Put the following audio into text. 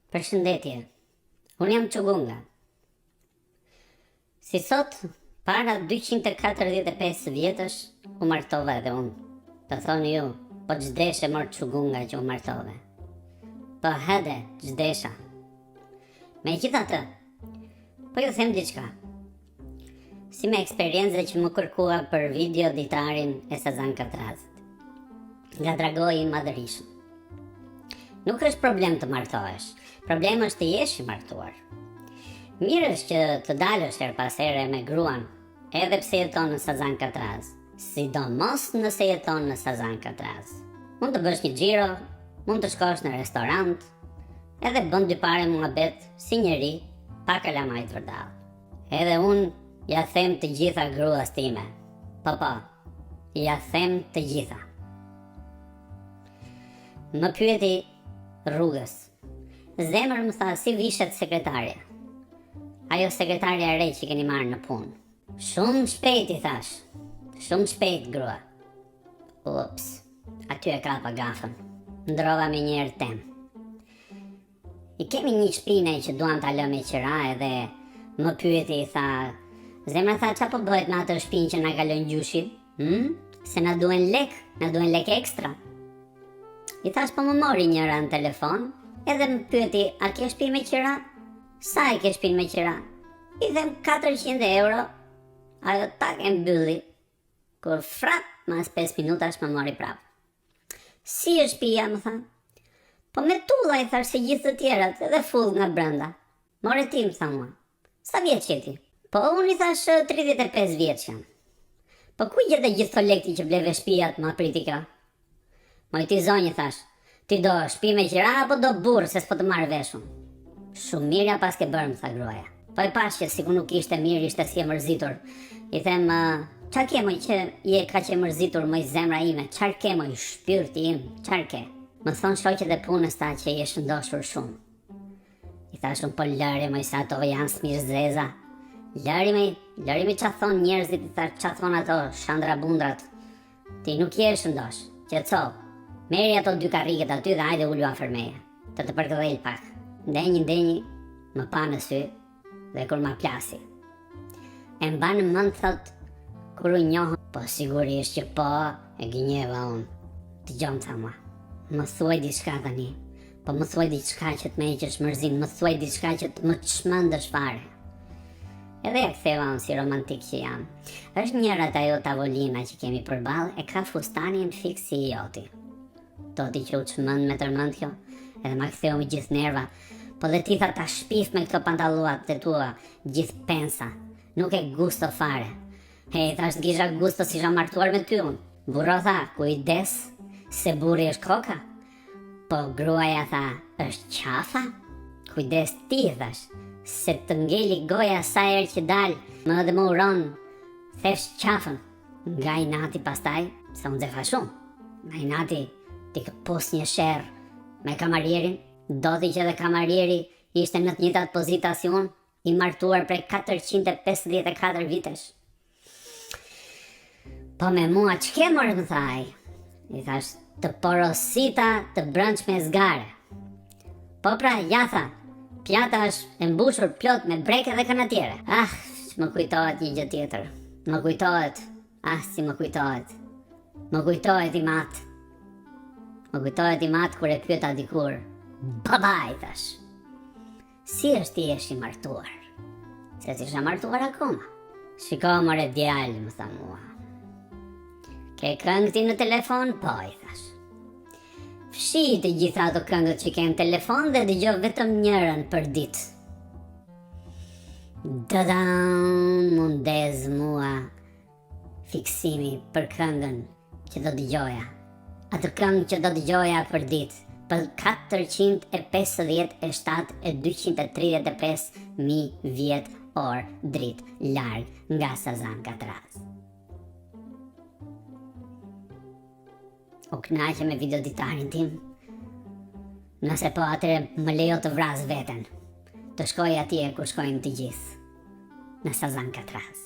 Përshëndetje, unë jam Çugunga. Si sot, para 245 vjetësh, u martova edhe unë. Të thoni ju, po ç'deshe mor Çugunga që u martove. Po hede, ç'desha. Megjithatë, po ju them diçka. Si me eksperiencë që më kërkua për video ditarin e Sazan Katrazit. Nga dragoj i madhërishëm. Nuk është problem të martohesh, problemi është të jesh i martuar. Mirë është që të dalësh her pas here me gruan, edhe pse jeton në Sazan Katraz, sidomos nëse jeton në Sazan Katraz. Mund të bësh një xhiro, mund të shkosh në restorant, edhe bën dy pare muhabet si njeri pa kalamajt vërdall. Edhe unë ja them të gjitha gruas time. Po, ja them të gjitha. Më pyeti rrugës. Zemër më tha si vishet sekretarja. Ajo sekretarja e re që keni marrë në punë. Shumë shpejt i thash. Shumë shpejt grua. Ups, aty e kapa gafën. Ndrova me njerë tem. I kemi një shpine që duan ta lë me qira edhe më pyeti i tha. Zemra tha qa po bëhet me atë shpinë që na ka lënë gjyshi? Se na duhen lek ekstra. I thash po më mori njëra në telefon, edhe më pyeti, a ke shtëpi me qira? Sa e ke shtëpinë me qira? I them 400 euro, ajo tak e mbylli, kur frap, mas 5 minutash më mori prap. Si është shtëpia, më tha? Po me tulla, i thash se gjithë të tjerat, edhe full nga brenda. More ti, më tha mua. Sa vjeç je ti? Po unë i thash 35 vjeç jam. Po ku gjete gjithë to lekti që bleve shtëpiat më apriti kjo? Moj ti zonjë, thash, ti do shtëpi me qira apo do burr se s'po të marrë veshun? Shumë mirë pas ke bërë, më tha gruaja. Po e pash që sikur nuk ishte mirë, ishte si e mërzitur. I them, qa ke moj që je ka që e mërzitur moj zemra ime, qar ke moj shpirti im, qar ke? Më thonë shoqet e punës ta që je shëndoshur shumë. I thash unë po lëri moj sa ato janë smirë zeza. Lëri me qa thonë njerëzit, i thash qa thonë ato shandra bundrat. Ti nuk je shëndosh, qetëso. Meri ato 2 karriket aty dhe hajde ullu afër meje, të përkëdhel pak. Ndenji, më pa në sy, dhe kur ma plasi. E mba në mënd thot, kur u njohën, po sigurisht që po, e gënjeva unë. Të gjomë tha mua, më thuaj diçka tani, po më thuaj diçka që të me heqësh mërzin, më thuaj diçka që të më të shmëndësh fare. Edhe e ktheva unë si romantik që jam. Është njërat ajo tavolina që kemi përballë e ka fustanin fix si i joti. Toti që u çmend me tërmend kjo, edhe ma ktheu me gjithë nerva, po dhe ti tha ta shpif me këto pantalluat të tua, gjithë pensa, nuk e gusto fare. Hej, thash të kisha gusto si isha martuar me ty unë. Burro tha, kujdes, se burri është koka. Po gruaja tha, është qafa? Kujdes ti, thash, se të ngeli goja sa herë që dal, më dhe më uron, thesh qafën. Nga i nati pastaj, se unë zefa shumë, nga i nati, ti këpos një sherë me kamarierin, doti që dhe kamarieri ishte në të njëjtat pozita si unë, i martuar prej 454 vitesh. Po me mua që ke morë, më thaj? I thash, të porosita të brëndshme zgare. Po pra, ja tha, pjata është e mbushur plot me breke dhe kanatiere. Që më kujtohet një gjë tjetër. Më kujtohet, si më kujtohet. Më kujtohet i matë. Më kujtohet i matë kur e pyeta dikur. Baba, i thash. Si është ti jesh i martuar? Se ti isha martuar akoma. Shiko more djalë, më tha mua. Ke këngë ti në telefon? Po, i thash. Fshi të gjitha ato këngët që ke në telefon dhe dëgjoj vetëm njërën për ditë. Dëdan mundez mua fiksimi për këngën që do dëgjoja. Atë këngë që do dëgjoja për ditë, për 457,235.000 vjetë orë dritë largë nga Sazan Katraz. U knaqe me videoditarin tim, nëse po atëre më lejo të vras veten, të shkoj atje ku shkojnë të gjithë, në Sazan Katraz.